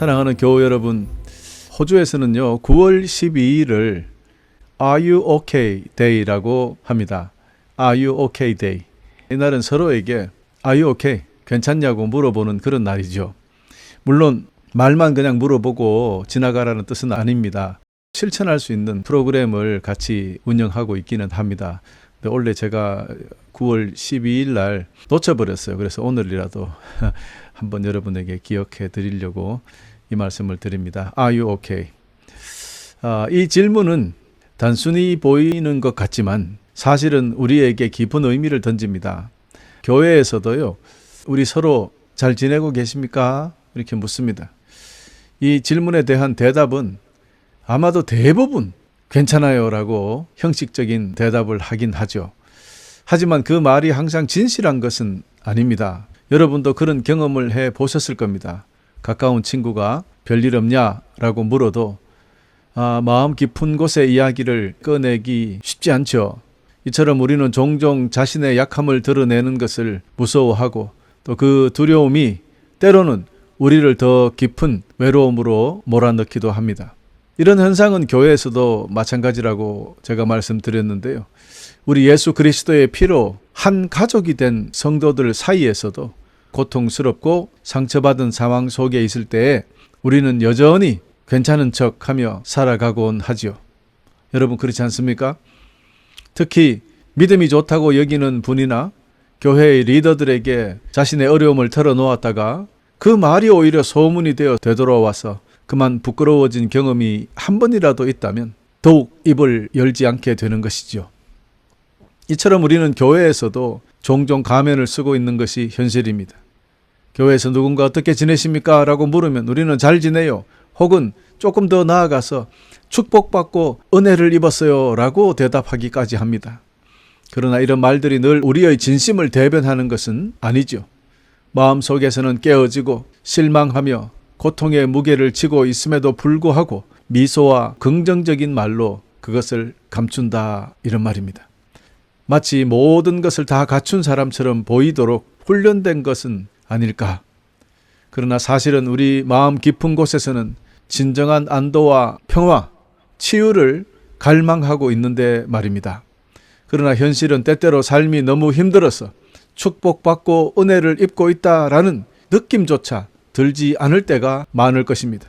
사랑하는 교우 여러분, 호주에서는요 9월 12일을 Are you okay day라고 합니다. Are you okay day. 이날은 서로에게 Are you okay? 괜찮냐고 물어보는 그런 날이죠. 물론 말만 그냥 물어보고 지나가라는 뜻은 아닙니다. 실천할 수 있는 프로그램을 같이 운영하고 있기는 합니다. 근데 원래 제가 9월 12일 날 놓쳐버렸어요. 그래서 오늘이라도 한번 여러분에게 기억해 드리려고 이 말씀을 드립니다. Are you okay? 이 질문은 단순히 보이는 것 같지만 사실은 우리에게 깊은 의미를 던집니다. 교회에서도요, 우리 서로 잘 지내고 계십니까? 이렇게 묻습니다. 이 질문에 대한 대답은 아마도 대부분 괜찮아요 라고 형식적인 대답을 하긴 하죠. 하지만 그 말이 항상 진실한 것은 아닙니다. 여러분도 그런 경험을 해 보셨을 겁니다. 가까운 친구가 별일 없냐 라고 물어도 마음 깊은 곳의 이야기를 꺼내기 쉽지 않죠. 이처럼 우리는 종종 자신의 약함을 드러내는 것을 무서워하고 또 그 두려움이 때로는 우리를 더 깊은 외로움으로 몰아넣기도 합니다. 이런 현상은 교회에서도 마찬가지라고 제가 말씀드렸는데요. 우리 예수 그리스도의 피로 한 가족이 된 성도들 사이에서도 고통스럽고 상처받은 상황 속에 있을 때에 우리는 여전히 괜찮은 척하며 살아가곤 하지요. 여러분 그렇지 않습니까? 특히 믿음이 좋다고 여기는 분이나 교회의 리더들에게 자신의 어려움을 털어놓았다가 그 말이 오히려 소문이 되어 되돌아와서 그만 부끄러워진 경험이 한 번이라도 있다면 더욱 입을 열지 않게 되는 것이죠. 이처럼 우리는 교회에서도 종종 가면을 쓰고 있는 것이 현실입니다. 교회에서 누군가 어떻게 지내십니까? 라고 물으면 우리는 잘 지내요. 혹은 조금 더 나아가서 축복받고 은혜를 입었어요 라고 대답하기까지 합니다. 그러나 이런 말들이 늘 우리의 진심을 대변하는 것은 아니죠. 마음속에서는 깨어지고 실망하며 고통의 무게를 지고 있음에도 불구하고 미소와 긍정적인 말로 그것을 감춘다 이런 말입니다. 마치 모든 것을 다 갖춘 사람처럼 보이도록 훈련된 것은 아닐까. 그러나 사실은 우리 마음 깊은 곳에서는 진정한 안도와 평화, 치유를 갈망하고 있는데 말입니다. 그러나 현실은 때때로 삶이 너무 힘들어서 축복받고 은혜를 입고 있다라는 느낌조차 들지 않을 때가 많을 것입니다.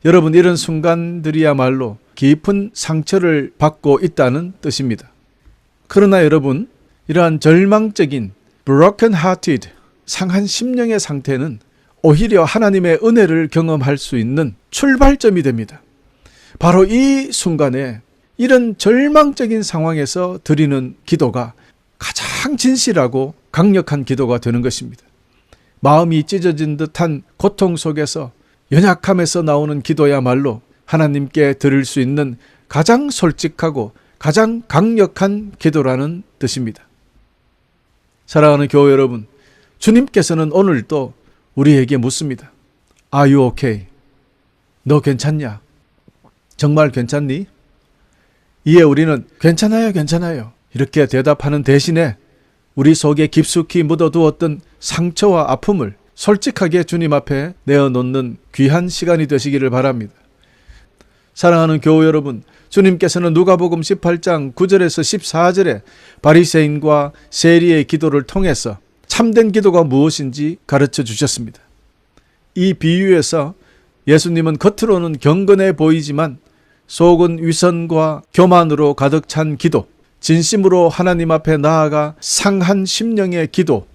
여러분 이런 순간들이야말로 깊은 상처를 받고 있다는 뜻입니다. 그러나 여러분 이러한 절망적인 broken hearted 상한 심령의 상태는 오히려 하나님의 은혜를 경험할 수 있는 출발점이 됩니다. 바로 이 순간에 이런 절망적인 상황에서 드리는 기도가 가장 진실하고 강력한 기도가 되는 것입니다. 마음이 찢어진 듯한 고통 속에서 연약함에서 나오는 기도야말로 하나님께 드릴 수 있는 가장 솔직하고 가장 강력한 기도라는 뜻입니다. 사랑하는 교회 여러분, 주님께서는 오늘도 우리에게 묻습니다. Are you okay? 너 괜찮냐? 정말 괜찮니? 이에 우리는 괜찮아요, 괜찮아요. 이렇게 대답하는 대신에 우리 속에 깊숙이 묻어두었던 상처와 아픔을 솔직하게 주님 앞에 내어놓는 귀한 시간이 되시기를 바랍니다. 사랑하는 교우 여러분, 주님께서는 누가복음 18장 9절에서 14절에 바리새인과 세리의 기도를 통해서 참된 기도가 무엇인지 가르쳐 주셨습니다. 이 비유에서 예수님은 겉으로는 경건해 보이지만 속은 위선과 교만으로 가득 찬 기도, 진심으로 하나님 앞에 나아가 상한 심령의 기도,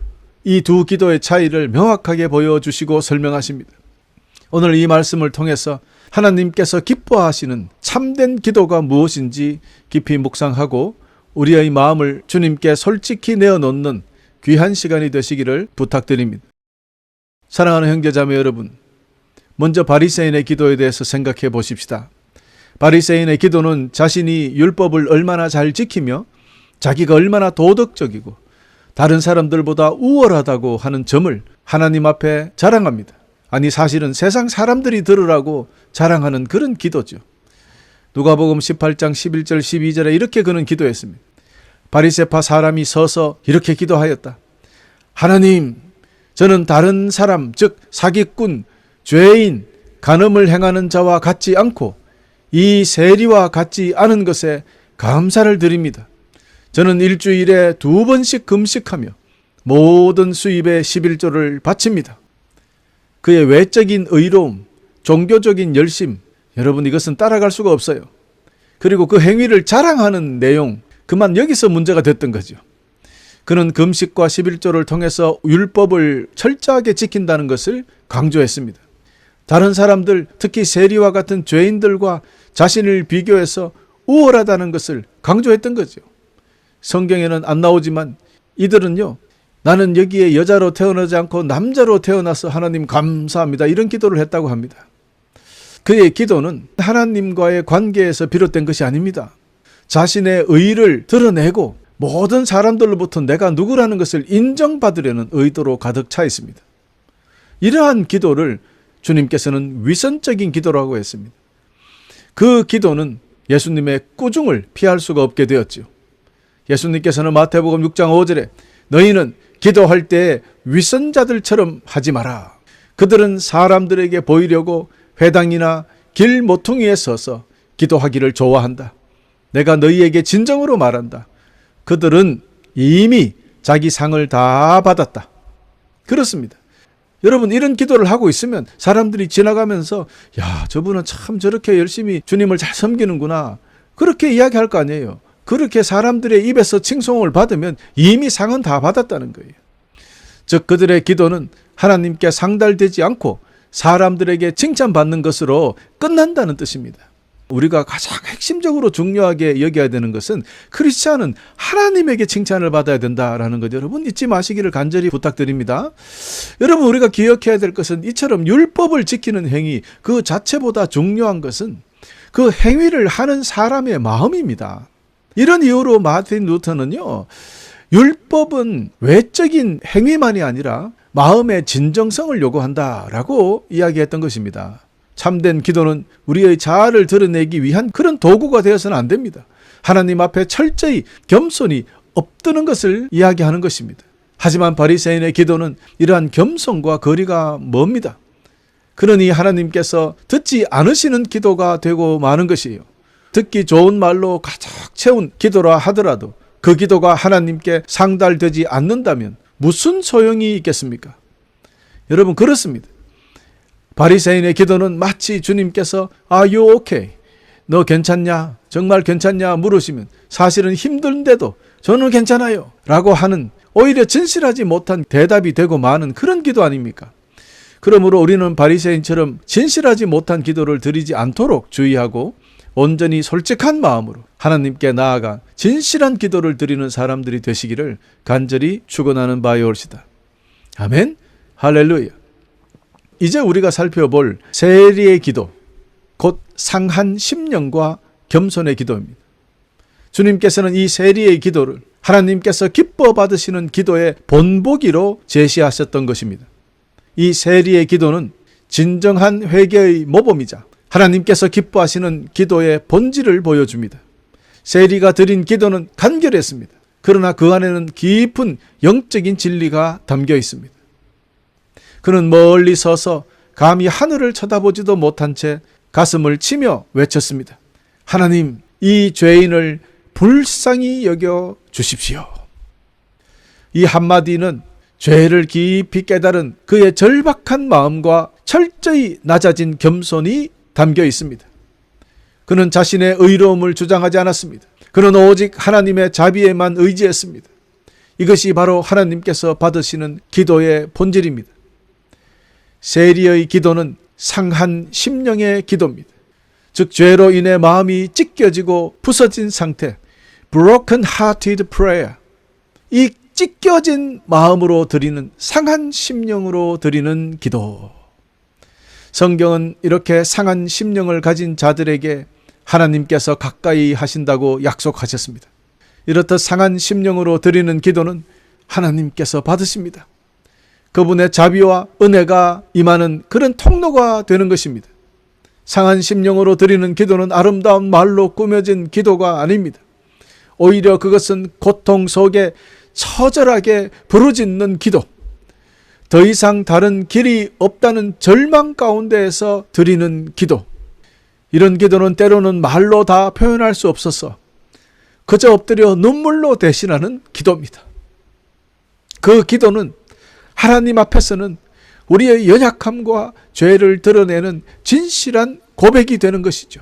이 두 기도의 차이를 명확하게 보여주시고 설명하십니다. 오늘 이 말씀을 통해서 하나님께서 기뻐하시는 참된 기도가 무엇인지 깊이 묵상하고 우리의 마음을 주님께 솔직히 내어놓는 귀한 시간이 되시기를 부탁드립니다. 사랑하는 형제자매 여러분, 먼저 바리새인의 기도에 대해서 생각해 보십시다. 바리새인의 기도는 자신이 율법을 얼마나 잘 지키며 자기가 얼마나 도덕적이고 다른 사람들보다 우월하다고 하는 점을 하나님 앞에 자랑합니다. 아니 사실은 세상 사람들이 들으라고 자랑하는 그런 기도죠. 누가복음 18장 11절 12절에 이렇게 그는 기도했습니다. 바리새파 사람이 서서 이렇게 기도하였다. 하나님, 저는 다른 사람, 즉 사기꾼, 죄인, 간음을 행하는 자와 같지 않고 이 세리와 같지 않은 것에 감사를 드립니다. 저는 일주일에 2번씩 금식하며 모든 수입의 11조를 바칩니다. 그의 외적인 의로움, 종교적인 열심, 여러분 이것은 따라갈 수가 없어요. 그리고 그 행위를 자랑하는 내용, 그만 여기서 문제가 됐던 거죠. 그는 금식과 11조를 통해서 율법을 철저하게 지킨다는 것을 강조했습니다. 다른 사람들, 특히 세리와 같은 죄인들과 자신을 비교해서 우월하다는 것을 강조했던 거죠. 성경에는 안 나오지만 이들은요, 나는 여기에 여자로 태어나지 않고 남자로 태어나서 하나님 감사합니다, 이런 기도를 했다고 합니다. 그의 기도는 하나님과의 관계에서 비롯된 것이 아닙니다. 자신의 의를 드러내고 모든 사람들로부터 내가 누구라는 것을 인정받으려는 의도로 가득 차 있습니다. 이러한 기도를 주님께서는 위선적인 기도라고 했습니다. 그 기도는 예수님의 꾸중을 피할 수가 없게 되었죠. 예수님께서는 마태복음 6장 5절에 너희는 기도할 때 위선자들처럼 하지 마라. 그들은 사람들에게 보이려고 회당이나 길 모퉁이에 서서 기도하기를 좋아한다. 내가 너희에게 진정으로 말한다. 그들은 이미 자기 상을 다 받았다. 그렇습니다. 여러분, 이런 기도를 하고 있으면 사람들이 지나가면서 야, 저분은 참 저렇게 열심히 주님을 잘 섬기는구나, 그렇게 이야기할 거 아니에요. 그렇게 사람들의 입에서 칭송을 받으면 이미 상은 다 받았다는 거예요. 즉 그들의 기도는 하나님께 상달되지 않고 사람들에게 칭찬받는 것으로 끝난다는 뜻입니다. 우리가 가장 핵심적으로 중요하게 여겨야 되는 것은 크리스찬은 하나님에게 칭찬을 받아야 된다라는 것, 여러분 잊지 마시기를 간절히 부탁드립니다. 여러분, 우리가 기억해야 될 것은 이처럼 율법을 지키는 행위 그 자체보다 중요한 것은 그 행위를 하는 사람의 마음입니다. 이런 이유로 마틴 루터는요, 율법은 외적인 행위만이 아니라 마음의 진정성을 요구한다라고 이야기했던 것입니다. 참된 기도는 우리의 자아를 드러내기 위한 그런 도구가 되어서는 안 됩니다. 하나님 앞에 철저히 겸손히 엎드는 것을 이야기하는 것입니다. 하지만 바리새인의 기도는 이러한 겸손과 거리가 멉니다. 그러니 하나님께서 듣지 않으시는 기도가 되고 마는 것이에요. 듣기 좋은 말로 가득 채운 기도라 하더라도 그 기도가 하나님께 상달되지 않는다면 무슨 소용이 있겠습니까? 여러분, 그렇습니다. 바리새인의 기도는 마치 주님께서 Are you okay? 너 괜찮냐? 정말 괜찮냐? 물으시면 사실은 힘든데도 저는 괜찮아요 라고 하는, 오히려 진실하지 못한 대답이 되고 마는 그런 기도 아닙니까? 그러므로 우리는 바리새인처럼 진실하지 못한 기도를 드리지 않도록 주의하고 온전히 솔직한 마음으로 하나님께 나아가 진실한 기도를 드리는 사람들이 되시기를 간절히 축원하는 바이올시다. 아멘. 할렐루야. 이제 우리가 살펴볼 세리의 기도, 곧 상한 심령과 겸손의 기도입니다. 주님께서는 이 세리의 기도를 하나님께서 기뻐 받으시는 기도의 본보기로 제시하셨던 것입니다. 이 세리의 기도는 진정한 회개의 모범이자 하나님께서 기뻐하시는 기도의 본질을 보여줍니다. 세리가 드린 기도는 간결했습니다. 그러나 그 안에는 깊은 영적인 진리가 담겨 있습니다. 그는 멀리 서서 감히 하늘을 쳐다보지도 못한 채 가슴을 치며 외쳤습니다. 하나님, 이 죄인을 불쌍히 여겨 주십시오. 이 한마디는 죄를 깊이 깨달은 그의 절박한 마음과 철저히 낮아진 겸손이 담겨 있습니다. 그는 자신의 의로움을 주장하지 않았습니다. 그는 오직 하나님의 자비에만 의지했습니다. 이것이 바로 하나님께서 받으시는 기도의 본질입니다. 세리의 기도는 상한 심령의 기도입니다. 즉 죄로 인해 마음이 찢겨지고 부서진 상태, broken hearted prayer. 이 찢겨진 마음으로 드리는, 상한 심령으로 드리는 기도. 성경은 이렇게 상한 심령을 가진 자들에게 하나님께서 가까이 하신다고 약속하셨습니다. 이렇듯 상한 심령으로 드리는 기도는 하나님께서 받으십니다. 그분의 자비와 은혜가 임하는 그런 통로가 되는 것입니다. 상한 심령으로 드리는 기도는 아름다운 말로 꾸며진 기도가 아닙니다. 오히려 그것은 고통 속에 처절하게 부르짖는 기도, 더 이상 다른 길이 없다는 절망 가운데에서 드리는 기도. 이런 기도는 때로는 말로 다 표현할 수 없어서 그저 엎드려 눈물로 대신하는 기도입니다. 그 기도는 하나님 앞에서는 우리의 연약함과 죄를 드러내는 진실한 고백이 되는 것이죠.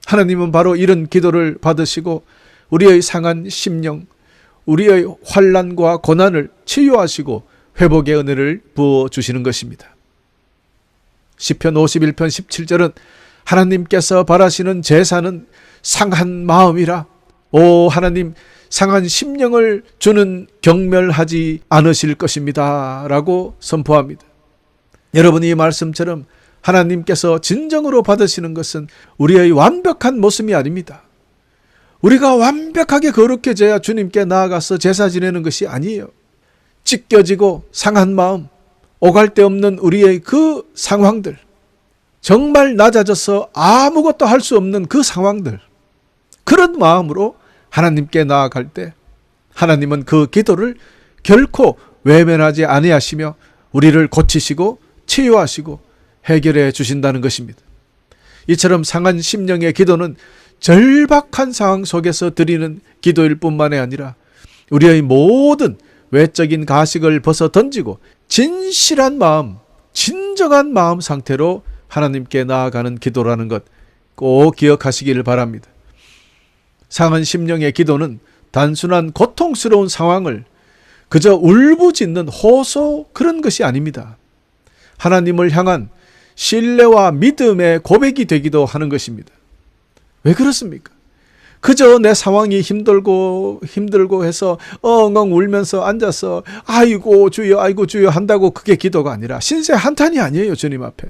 하나님은 바로 이런 기도를 받으시고 우리의 상한 심령, 우리의 환난과 고난을 치유하시고 회복의 은혜를 부어주시는 것입니다. 시편 51편 17절은 하나님께서 바라시는 제사는 상한 마음이라. 오 하나님, 상한 심령을 주는 경멸하지 않으실 것입니다 라고 선포합니다. 여러분, 이 말씀처럼 하나님께서 진정으로 받으시는 것은 우리의 완벽한 모습이 아닙니다. 우리가 완벽하게 거룩해져야 주님께 나아가서 제사 지내는 것이 아니에요. 찢겨지고 상한 마음, 오갈 데 없는 우리의 그 상황들, 정말 낮아져서 아무것도 할 수 없는 그 상황들, 그런 마음으로 하나님께 나아갈 때 하나님은 그 기도를 결코 외면하지 아니하시며 우리를 고치시고 치유하시고 해결해 주신다는 것입니다. 이처럼 상한 심령의 기도는 절박한 상황 속에서 드리는 기도일 뿐만이 아니라 우리의 모든 외적인 가식을 벗어 던지고 진실한 마음, 진정한 마음 상태로 하나님께 나아가는 기도라는 것 꼭 기억하시기를 바랍니다. 상한 심령의 기도는 단순한 고통스러운 상황을 그저 울부짖는 호소, 그런 것이 아닙니다. 하나님을 향한 신뢰와 믿음의 고백이 되기도 하는 것입니다. 왜 그렇습니까? 그저 내 상황이 힘들고 해서 엉엉 울면서 앉아서 아이고 주여 한다고 그게 기도가 아니라 신세 한탄이 아니에요. 주님 앞에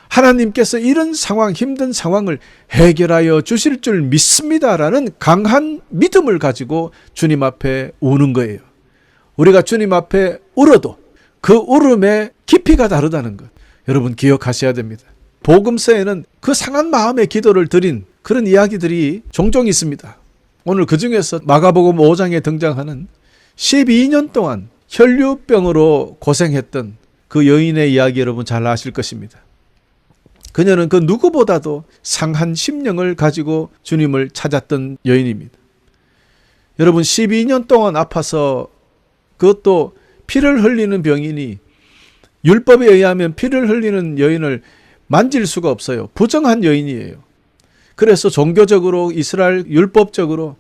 하나님께서 이런 상황, 힘든 상황을 해결하여 주실 줄 믿습니다라는 강한 믿음을 가지고 주님 앞에 우는 거예요. 우리가 주님 앞에 울어도 그 울음의 깊이가 다르다는 것, 여러분 기억하셔야 됩니다. 복음서에는 그 상한 마음의 기도를 드린 그런 이야기들이 종종 있습니다. 오늘 그 중에서 마가복음 5장에 등장하는 12년 동안 혈류병으로 고생했던 그 여인의 이야기 여러분 잘 아실 것입니다. 그녀는 그 누구보다도 상한 심령을 가지고 주님을 찾았던 여인입니다. 여러분 12년 동안 아파서, 그것도 피를 흘리는 병이니 율법에 의하면 피를 흘리는 여인을 만질 수가 없어요. 부정한 여인이에요. 그래서 종교적으로 이스라엘 율법적으로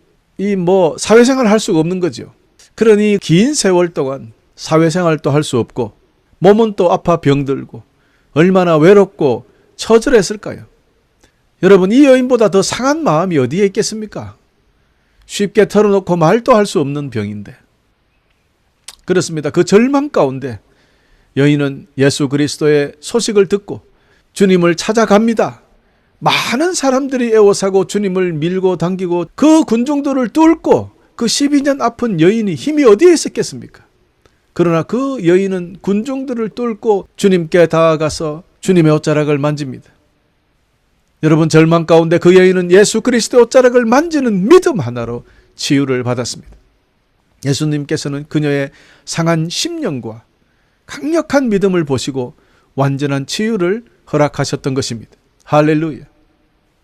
사회생활을 할 수가 없는 거죠. 그러니 긴 세월 동안 사회생활도 할 수 없고 몸은 또 아파 병들고 얼마나 외롭고 처절했을까요? 여러분, 이 여인보다 더 상한 마음이 어디에 있겠습니까? 쉽게 털어놓고 말도 할 수 없는 병인데. 그렇습니다. 그 절망 가운데 여인은 예수 그리스도의 소식을 듣고 주님을 찾아갑니다. 많은 사람들이 애워싸고 주님을 밀고 당기고 그 군중들을 뚫고 그 12년 아픈 여인이 힘이 어디에 있었겠습니까? 그러나 그 여인은 군중들을 뚫고 주님께 다가가서 주님의 옷자락을 만집니다. 여러분, 절망 가운데 그 여인은 예수 그리스도의 옷자락을 만지는 믿음 하나로 치유를 받았습니다. 예수님께서는 그녀의 상한 심령과 강력한 믿음을 보시고 완전한 치유를 허락하셨던 것입니다. 할렐루야.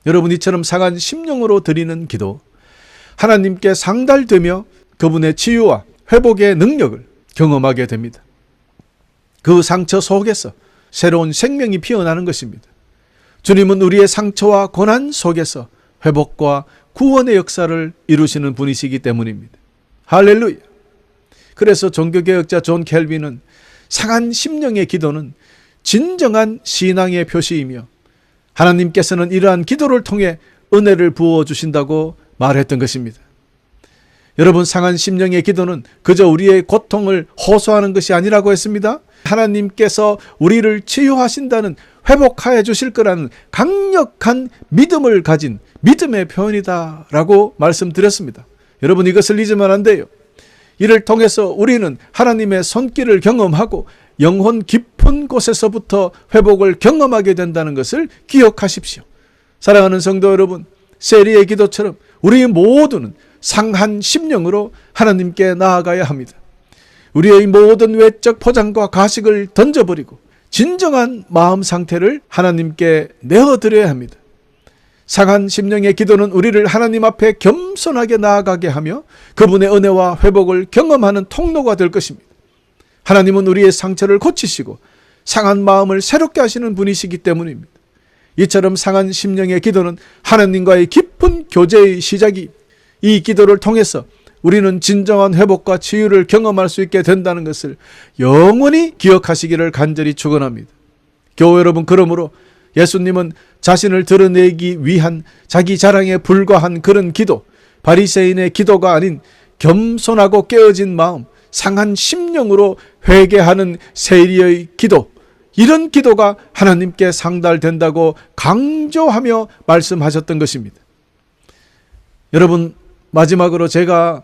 여러분, 이처럼 상한 심령으로 드리는 기도, 하나님께 상달되며 그분의 치유와 회복의 능력을 경험하게 됩니다. 그 상처 속에서 새로운 생명이 피어나는 것입니다. 주님은 우리의 상처와 고난 속에서 회복과 구원의 역사를 이루시는 분이시기 때문입니다. 할렐루야. 그래서 종교개혁자 존 켈빈은 상한 심령의 기도는 진정한 신앙의 표시이며 하나님께서는 이러한 기도를 통해 은혜를 부어주신다고 말했던 것입니다. 여러분, 상한 심령의 기도는 그저 우리의 고통을 호소하는 것이 아니라고 했습니다. 하나님께서 우리를 치유하신다는, 회복하여 주실 거라는 강력한 믿음을 가진 믿음의 표현이다 라고 말씀드렸습니다. 여러분, 이것을 잊으면 안 돼요. 이를 통해서 우리는 하나님의 손길을 경험하고 영혼 깊은 곳에서부터 회복을 경험하게 된다는 것을 기억하십시오. 사랑하는 성도 여러분, 세리의 기도처럼 우리 모두는 상한 심령으로 하나님께 나아가야 합니다. 우리의 모든 외적 포장과 가식을 던져버리고 진정한 마음 상태를 하나님께 내어드려야 합니다. 상한 심령의 기도는 우리를 하나님 앞에 겸손하게 나아가게 하며 그분의 은혜와 회복을 경험하는 통로가 될 것입니다. 하나님은 우리의 상처를 고치시고 상한 마음을 새롭게 하시는 분이시기 때문입니다. 이처럼 상한 심령의 기도는 하나님과의 깊은 교제의 시작이, 이 기도를 통해서 우리는 진정한 회복과 치유를 경험할 수 있게 된다는 것을 영원히 기억하시기를 간절히 축원합니다. 교회 여러분, 그러므로 예수님은 자신을 드러내기 위한 자기 자랑에 불과한 그런 기도, 바리새인의 기도가 아닌 겸손하고 깨어진 마음, 상한 심령으로 회개하는 세리의 기도, 이런 기도가 하나님께 상달된다고 강조하며 말씀하셨던 것입니다. 여러분, 마지막으로 제가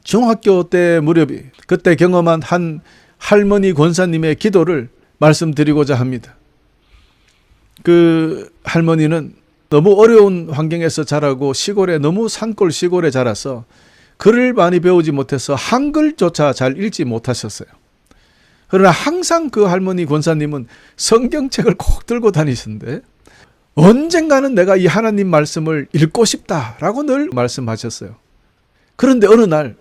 중학교 때 무렵이 그때 경험한 한 할머니 권사님의 기도를 말씀드리고자 합니다. 그 할머니는 너무 어려운 환경에서 자라고 시골에, 너무 산골 시골에 자라서 글을 많이 배우지 못해서 한글조차 잘 읽지 못하셨어요. 그러나 항상 그 할머니 권사님은 성경책을 꼭 들고 다니시는데 언젠가는 내가 이 하나님 말씀을 읽고 싶다라고 늘 말씀하셨어요. 그런데 어느 날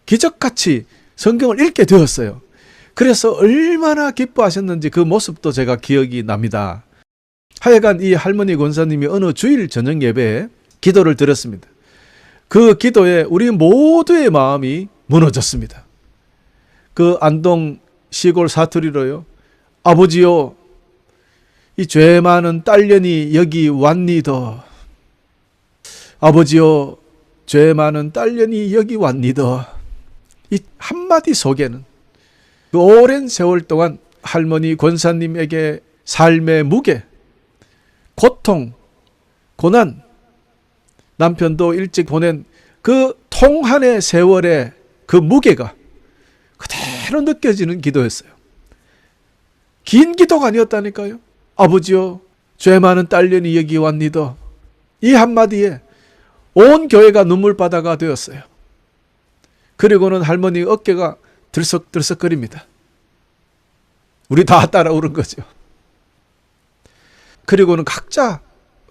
기적같이 성경을 읽게 되었어요. 그래서 얼마나 기뻐하셨는지 그 모습도 제가 기억이 납니다. 하여간 이 할머니 권사님이 어느 주일 저녁 예배에 기도를 드렸습니다. 그 기도에 우리 모두의 마음이 무너졌습니다. 그 안동 시골 사투리로요, 아버지요, 이 죄 많은 딸년이 여기 왔니더. 아버지요, 죄 많은 딸년이 여기 왔니더. 이 한마디 속에는 그 오랜 세월 동안 할머니 권사님에게 삶의 무게, 고통, 고난, 남편도 일찍 보낸 그 통한의 세월의 그 무게가 그대로 느껴지는 기도였어요. 긴 기도가 아니었다니까요. 아버지요, 죄 많은 딸년이 여기 왔니더. 이 한마디에 온 교회가 눈물바다가 되었어요. 그리고는 할머니 어깨가 들썩들썩거립니다. 우리 다 따라 울은 거죠. 그리고는 각자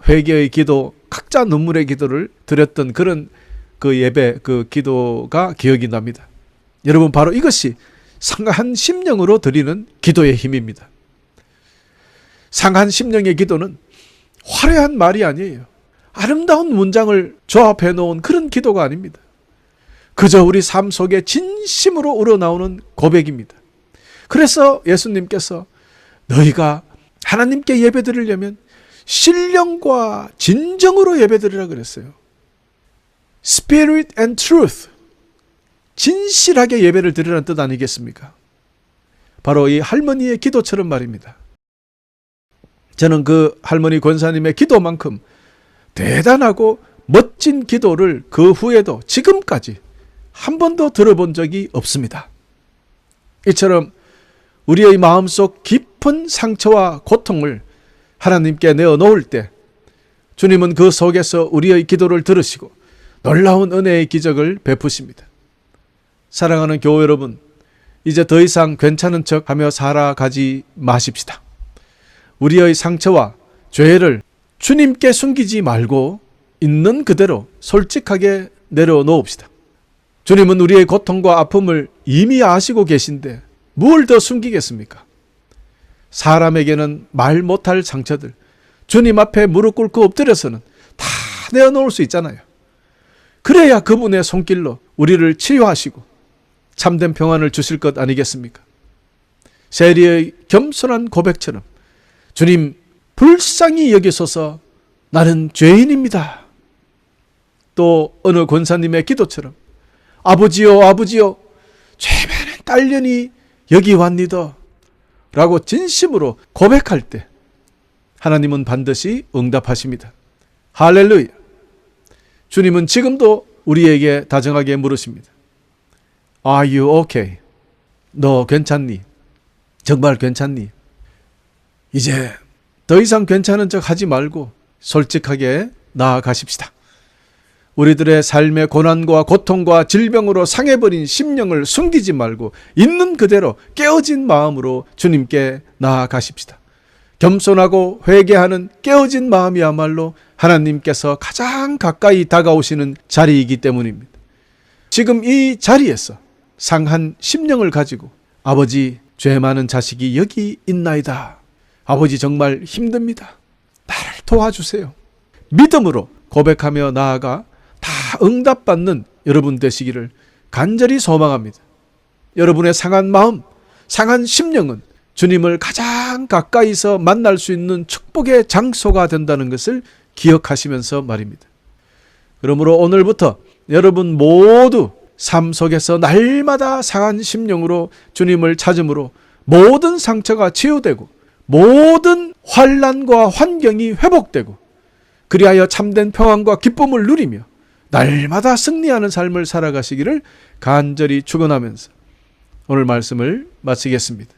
회개의 기도, 각자 눈물의 기도를 드렸던 그런 그 예배, 그 기도가 기억이 납니다. 여러분, 바로 이것이 상한 심령으로 드리는 기도의 힘입니다. 상한 심령의 기도는 화려한 말이 아니에요. 아름다운 문장을 조합해 놓은 그런 기도가 아닙니다. 그저 우리 삶 속에 진심으로 우러나오는 고백입니다. 그래서 예수님께서 너희가 하나님께 예배드리려면 신령과 진정으로 예배드리라 그랬어요. Spirit and truth. 진실하게 예배를 드리라는 뜻 아니겠습니까? 바로 이 할머니의 기도처럼 말입니다. 저는 그 할머니 권사님의 기도만큼 대단하고 멋진 기도를 그 후에도 지금까지 한 번도 들어본 적이 없습니다. 이처럼 우리의 마음속 깊은 상처와 고통을 하나님께 내어놓을 때 주님은 그 속에서 우리의 기도를 들으시고 놀라운 은혜의 기적을 베푸십니다. 사랑하는 교회 여러분, 이제 더 이상 괜찮은 척하며 살아가지 마십시다. 우리의 상처와 죄를 주님께 숨기지 말고 있는 그대로 솔직하게 내려놓읍시다. 주님은 우리의 고통과 아픔을 이미 아시고 계신데 뭘 더 숨기겠습니까? 사람에게는 말 못할 상처들, 주님 앞에 무릎 꿇고 엎드려서는 다 내어놓을 수 있잖아요. 그래야 그분의 손길로 우리를 치유하시고 참된 평안을 주실 것 아니겠습니까? 세리의 겸손한 고백처럼 주님 불쌍히 여기소서, 나는 죄인입니다. 또 어느 권사님의 기도처럼 아버지요, 아버지요, 죄 많은 딸년이 여기 왔니더 라고 진심으로 고백할 때 하나님은 반드시 응답하십니다. 할렐루야. 주님은 지금도 우리에게 다정하게 물으십니다. Are you okay? 너 괜찮니? 정말 괜찮니? 이제 더 이상 괜찮은 척 하지 말고 솔직하게 나아가십시다. 우리들의 삶의 고난과 고통과 질병으로 상해버린 심령을 숨기지 말고 있는 그대로 깨어진 마음으로 주님께 나아가십시다. 겸손하고 회개하는 깨어진 마음이야말로 하나님께서 가장 가까이 다가오시는 자리이기 때문입니다. 지금 이 자리에서 상한 심령을 가지고 아버지, 죄 많은 자식이 여기 있나이다. 아버지 정말 힘듭니다. 나를 도와주세요. 믿음으로 고백하며 나아가 다 응답받는 여러분 되시기를 간절히 소망합니다. 여러분의 상한 마음, 상한 심령은 주님을 가장 가까이서 만날 수 있는 축복의 장소가 된다는 것을 기억하시면서 말입니다. 그러므로 오늘부터 여러분 모두 삶 속에서 날마다 상한 심령으로 주님을 찾음으로 모든 상처가 치유되고 모든 환난과 환경이 회복되고 그리하여 참된 평안과 기쁨을 누리며 날마다 승리하는 삶을 살아가시기를 간절히 축원하면서 오늘 말씀을 마치겠습니다.